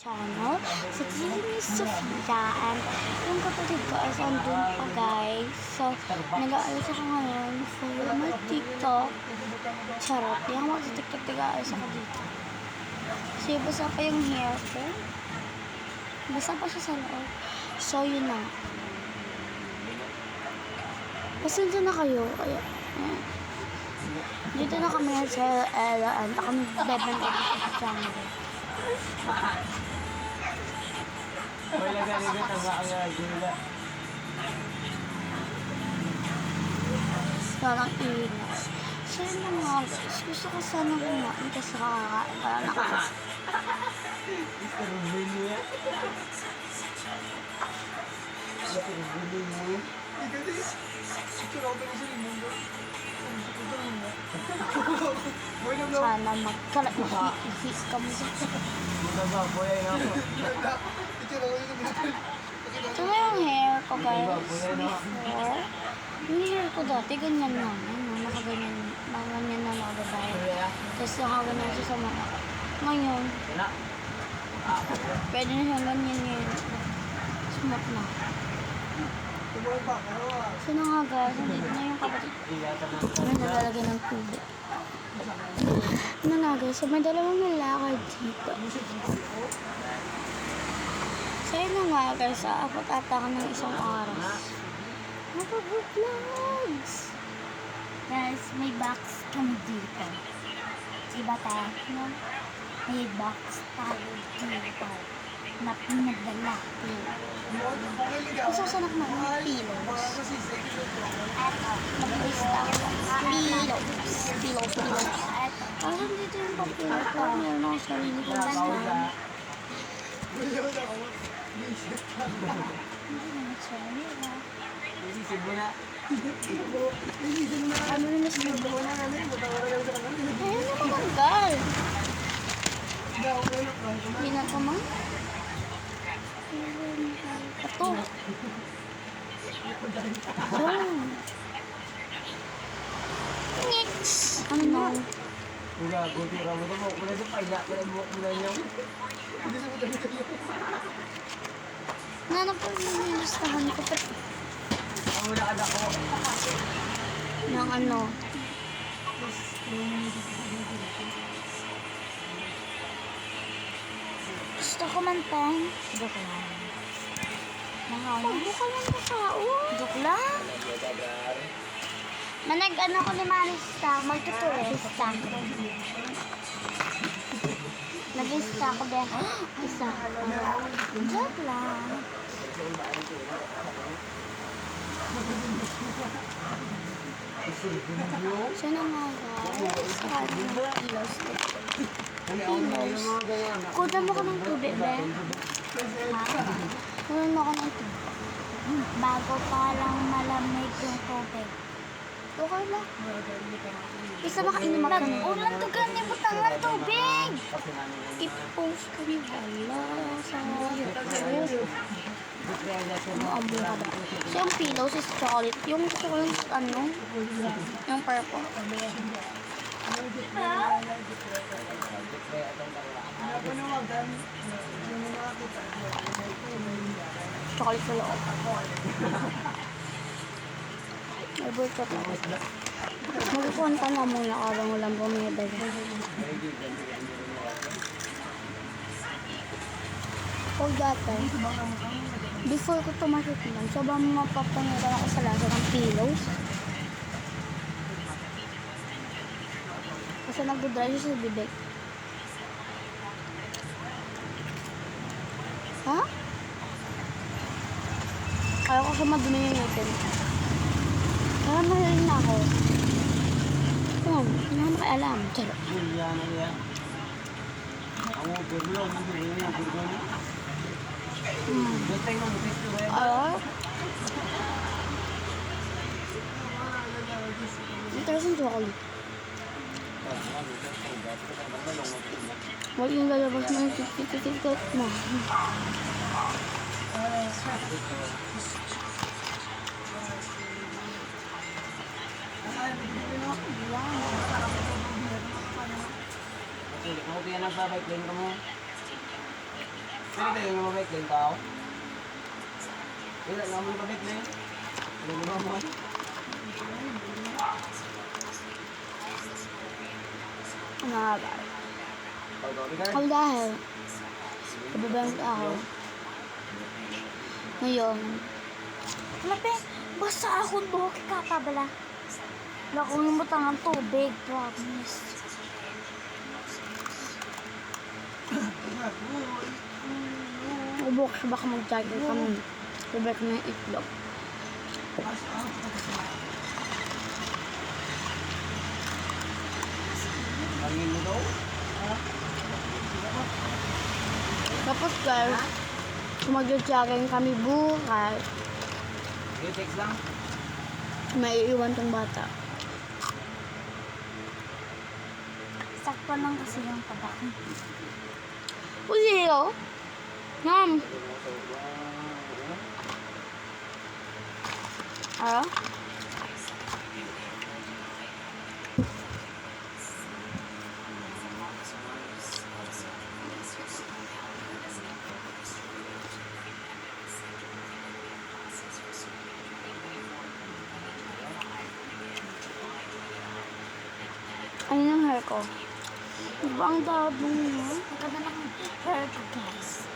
channel. So, this is Miss Sofia and yung kapatid ko ay andun pa guys. So, nag-aalis ako ngayon for my TikTok. Charot. Di ako mag-TikTok, nag-aalis ako dito. So, basa pa yung hair ko. Basa pa siya sa loob. So, yun na. Pasensya na kayo. Kaya, dito na kami sa Elaan. Kami bebang sa channel. Wala ganito ang gila. Parang inis. So yun na nga guys. Gusto ko sana kumain kasi kakakain para nakakas. Mr. Rubini ya. Mr. Rubini. Sana magkalat-ihis kami sa ito na yung hair ko guys. Before, yung hair ko dati ganyan lang. Nakaganyan na nakababae. Tapos nakaganyan siya sa mga. Ngayon, pwede na siyang ganyan yun. Smooth na. So na nga guys, nandito na yung kapatid. May nalalagay ng tubig. Ano nga guys, so may dalawang nalakad dito. So yun na nga guys, aabot ata ka ng isang oras. Vlogs! Guys, may box kami dito. Diba tayo? No? May box tayo dito. Na pinagdala. Gusto sana kumain ng pillows. Mag-lista ako. Pillows. Parang dito yung papel. Parang meron ako sarili ko na stand. Ano na mas libo na namin? Ayun na mamanggal. Hindi na ito man. Ito. Nix. Ano na? Wala, buti ramo to mo. Wala doon paila. Wala buwak mo lang yung. Nanap po yung nilustahan ko. Ang wala ka dako. Ng ano? Gusto ko man tang. Joke lang. Pagbuka lang na sao. Joke lang. Manag-ano ko ni Marista. Magtuturista. Nag-ista ko din. Isa. Joke lang. So na nga guys. Kilos. Kunan mo ko ng tubig, be. Kunan mo ko ng tubig. Bago pa lang malamig yung tubig. Okay lang. Isa makainom ako. Ulan to gani butangan tubig. I-post ko ni Wala sa YouTube. So yung pillows is chocolate. Yung chocolate ano? Yung purple. Chocolate sa loob. Ay, burka pa. Magkukunta na muna karang walang bumibig. Huwag dati. Before ko tumasok lang, sabang mapapangitan ako sa lasa ng pillows. Kasi nagdodry siya sa bibig. Ha? Ayaw ko siya madumi yung ngipin. Kaya mahiling na ako. Hindi naman makialam. Charot. Yan na yan. Ang berlo, hindi rin yung berlo niya. Butay mo, butis ko rin. Interesting chocolate. Huwag yung lalabas mo yung titikot mo. Mau kaya nang babay, plain ka mo. Sige tayo yung mabait din tao. Wala naman mabait na yun. Ano naman? Ano nga ba? Pagkabi ka Ako dahil, nabibenta ako. Ngayon, wala pe, basta akong buhok kakabala. Wala akong lumutang ng tubig, promise. Ubok siya baka mag-jogging kami. Bibek na yung itlog. Hangin mo daw? Tapos guys, mag-jogging kami bukas. Okay, text lang. May iwan tong bata. Sakto lang kasi yung pabaki. Uy, Ma'am. Ah? Ano yung hair ko? Diba ang dabong mo? Maganda na ang hair ko, guys.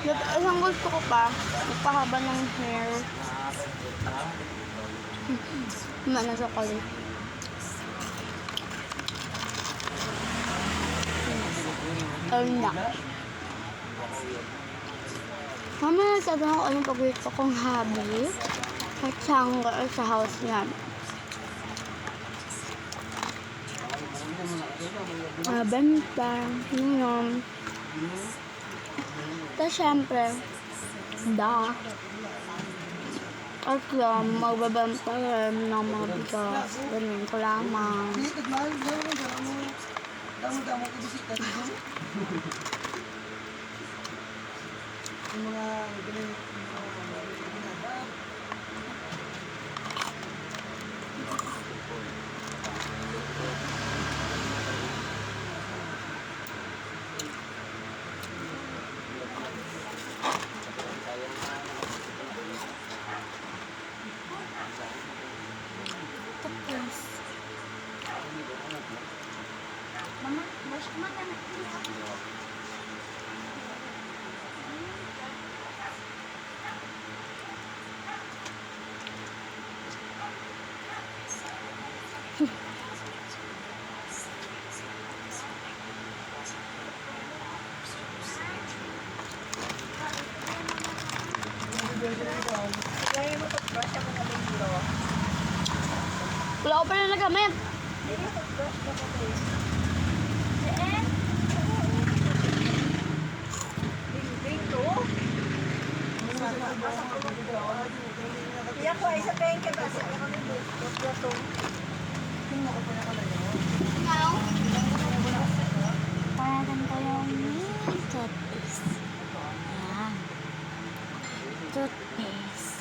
Isang gusto ko pa, magpahaba ng hair. Mana sa kulit. Ayun na. Mamaya sabi ko anong paborito kong hobby. Kachangga sa house niyan. Benta, yun. Tapos syempre, at magbabanta rin ng mga bigas. Ganyan ko lamang. Damo-damo ko bisita dito. Yung mga ganun, Tapos, Mama, wash mo na na. Wala ko pa na nagamit. Iya ko ay sa bengke ba sa ako nito. Toto. Para ganito yung toothpaste. Ayan. Toothpaste.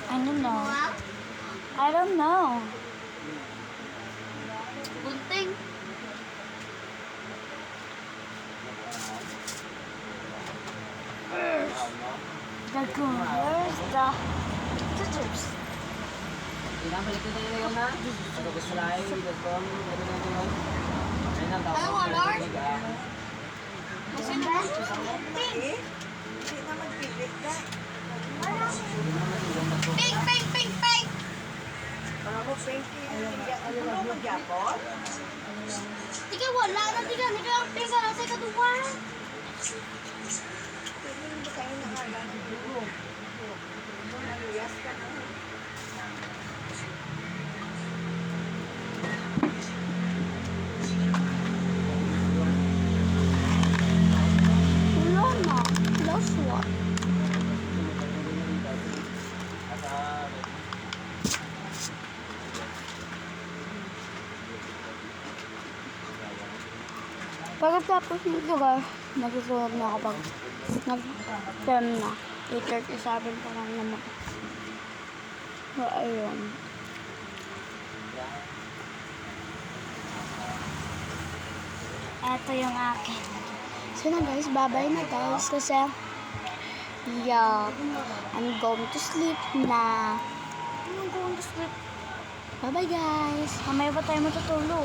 I don't know. I don't know. Bunting. Where's the scissors? pinabalik ko tayo yung na. Ano gusto lang, gusto lang, ano na yun. Ayun ang tawag. Ano, Lord? Kasi na hindi na magpilit na. Pink, pink, pink, pink! Para mo pinky. Ano magyapon? Tiga wala na, tiga ang pink ka na sa katuwa. Pwede mo kayo na nga. Aluyas ka na. Wala na. Last one. Pagkatapos nito guys, nagsusunod na ako pag nag-10 na. 8:37 pa lang naman. So, ayun. Ito yung akin. So na guys, bye-bye na guys. Kasi, yeah, I'm going to sleep na. I'm going to sleep. Bye-bye guys. Mamaya ba tayo matutulog?